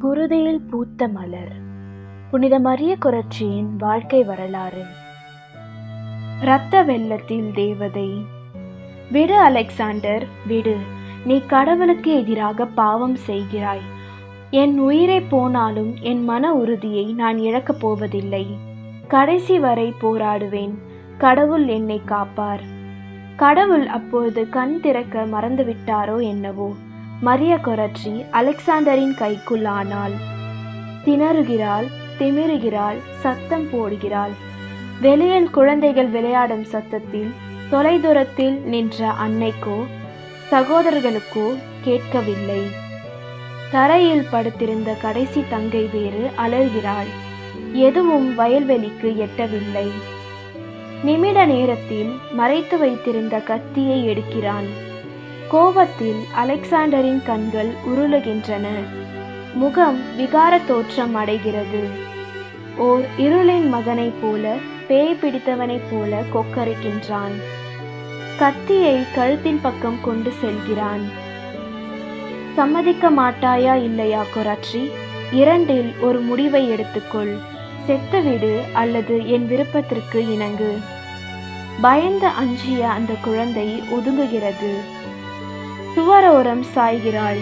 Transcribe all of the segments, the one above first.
குருதியில் பூத்த மலர். புனித மரிய கொரட்சியின் வாழ்க்கை வரலாறு. இரத்த வெள்ளத்தில் தேவதை. விடு அலெக்சாண்டர், விடு. நீ கடவுளுக்கு எதிராக பாவம் செய்கிறாய். என் உயிரை போனாலும் என் மன உறுதியை நான் இழக்கப் போவதில்லை. கடைசி வரை போராடுவேன். கடவுள் என்னை காப்பார். கடவுள் அப்போது கண் திறக்க மறந்துவிட்டாரோ என்னவோ. மரிய கொரட்சி அலெக்சாண்டரின் கைக்குள் ஆனாள். திணறுகிறாள், திமிருகிறாள், சத்தம் போடுகிறாள். வெளியில் குழந்தைகள் விளையாடும் சத்தத்தில் தொலைதூரத்தில் நின்ற அன்னைக்கோ சகோதரர்களுக்கோ கேட்கவில்லை. தரையில் படுத்திருந்த கடைசி தங்கை வேறு அலறுகிறாள். எதுவும் வயல்வெளிக்கு எட்டவில்லை. நிமிட நேரத்தில் மறைத்து வைத்திருந்த கத்தியை எடுக்கிறான். கோபத்தில் அலெக்சாண்டரின் கண்கள் உருளுகின்றன. முகம் விகார தோற்றம் அடைகிறது. ஓர் இருளின் மகனைப் போல, பேய் பிடித்தவனைப் போல கொக்கரிக்கின்றான். கத்தியை கழுத்தின் பக்கம் கொண்டு செல்கிறான். சம்மதிக்க மாட்டாயா இல்லையா கொரட்சி? இரண்டில் ஒரு முடிவை எடுத்துக்கொள். செத்துவிடு அல்லது என் விருப்பத்திற்கு இணங்கு. பயந்து அஞ்சிய அந்த குழந்தை ஒதுங்குகிறது. சுவரோரம் சாய்கிறாள்.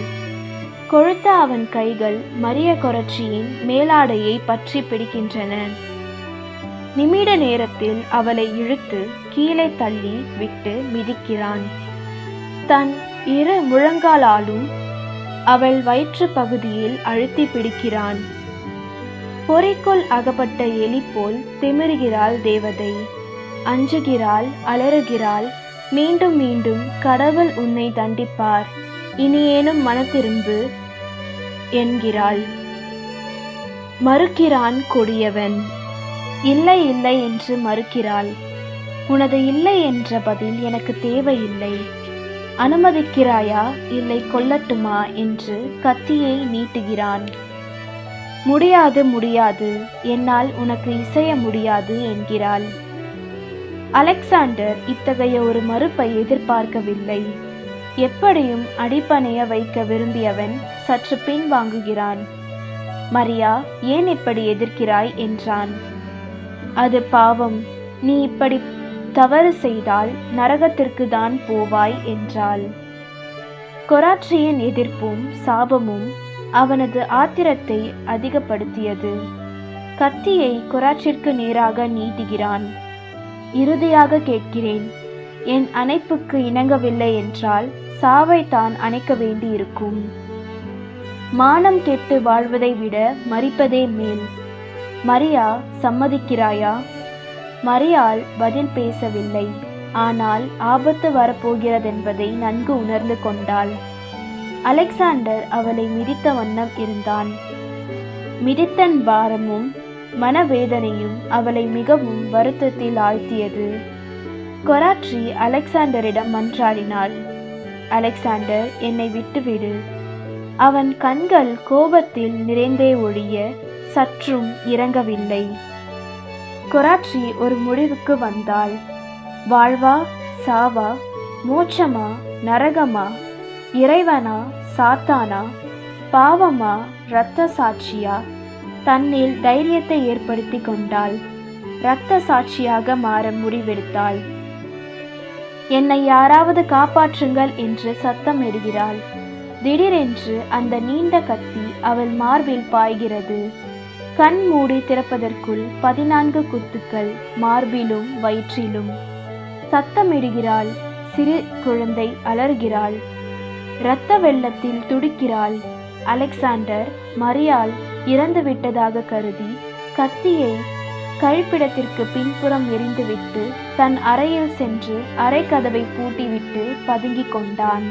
கொழுத்த அவன் கைகள் மரிய கொரட்சியின் மேலாடையை பற்றி பிடிக்கின்றன. நிமிட நேரத்தில் அவளை இழுத்து கீழே தள்ளி விட்டு மிதிக்கிறான். தன் இரு முழங்காலாலும் அவள் வயிற்று பகுதியில் அழுத்தி பிடிக்கிறான். பொறிக்குள் அகப்பட்ட எலி போல் திமிருகிறாள் தேவதை. அஞ்சுகிறாள், அலறுகிறாள். மீண்டும் மீண்டும் கடவுள் உன்னை தண்டிப்பார், இனியேனும் மனத்திரும்பு என்கிறாள். மறுக்கிறான் கொடியவன். இல்லை இல்லை என்று மறுக்கிறாள். உனது இல்லை என்ற பதில் எனக்கு தேவையில்லை. அனுமதிக்கிறாயா இல்லை கொல்லட்டுமா என்று கத்தியை நீட்டுகிறான். முடியாது முடியாது, என்னால் உனக்கு இசைய முடியாது என்கிறாள். அலெக்சாண்டர் இத்தகைய ஒரு மறுப்பை எதிர்பார்க்கவில்லை. எப்படியும் அடிபணைய வைக்க விரும்பியவன் சற்று பின் வாங்குகிறான். மரியா, ஏன் இப்படி எதிர்க்கிறாய் என்றான். அது பாவம். நீ இப்படி தவறு செய்தால் நரகத்திற்கு தான் போவாய் என்றாள். கொராட்சியின் எதிர்ப்பும் சாபமும் அவனது ஆத்திரத்தை அதிகப்படுத்தியது. கத்தியை கொராட்சிற்கு நேராக நீட்டுகிறான். இறுதியாக கேட்கிறேன், என் அணைப்புக்கு இணங்கவில்லை என்றால் சாவை தான் அணைக்க வேண்டியிருக்கும். மானம் கெட்டு வாழ்வதை விட மரிப்பதே மேல். மரியா, சம்மதிக்கிறாயா? மரியாள் பதில் பேசவில்லை. ஆனால் ஆபத்து வரப்போகிறதென்பதை நன்கு உணர்ந்து கொண்டாள். அலெக்சாண்டர் அவளை மிதித்த வண்ணம் இருந்தான். மிதித்தன் பாரமும் மனவேதனையும் அவளை மிகவும் வருத்தத்தில் ஆழ்த்தியது. கொராட்சி அலெக்சாண்டரிடம் மன்றாடினாள். அலெக்சாண்டர், என்னை விட்டுவிடு. அவன் கண்கள் கோபத்தில் நிறைந்தே ஒழிய சற்றும் இறங்கவில்லை. கொராட்சி ஒரு முடிவுக்கு வந்தாள். வாழ்வா சாவா, மோட்சமா நரகமா, இறைவனா சாத்தானா, பாவமா இரத்த சாட்சியா? தன்னில் தைரியத்தை ஏற்படுத்தி கொண்டாள். இரத்த சாட்சியாக மாற முடிவெடுத்தாள். என்னை யாராவது காப்பாற்றுங்கள் என்று சத்தம் இடுகிறாள். திடீரென்று அந்த நீண்ட கத்தி அவள் மார்பில் பாய்கிறது. கண் மூடி திறப்பதற்குள் 14 குத்துக்கள் மார்பிலும் வயிற்றிலும். சத்தமிடுகிறாள். சிறு குழந்தை அலறுகிறாள். இரத்த வெள்ளத்தில் துடிக்கிறாள். அலெக்சாண்டர் மரியாள் இறந்து விட்டதாக கருதி கத்தியை கழிப்பிடத்திற்கு பின்புறம் எறிந்துவிட்டு தன் அறையில் சென்று அறை கதவை பூட்டிவிட்டு பதுங்கிக் கொண்டான்.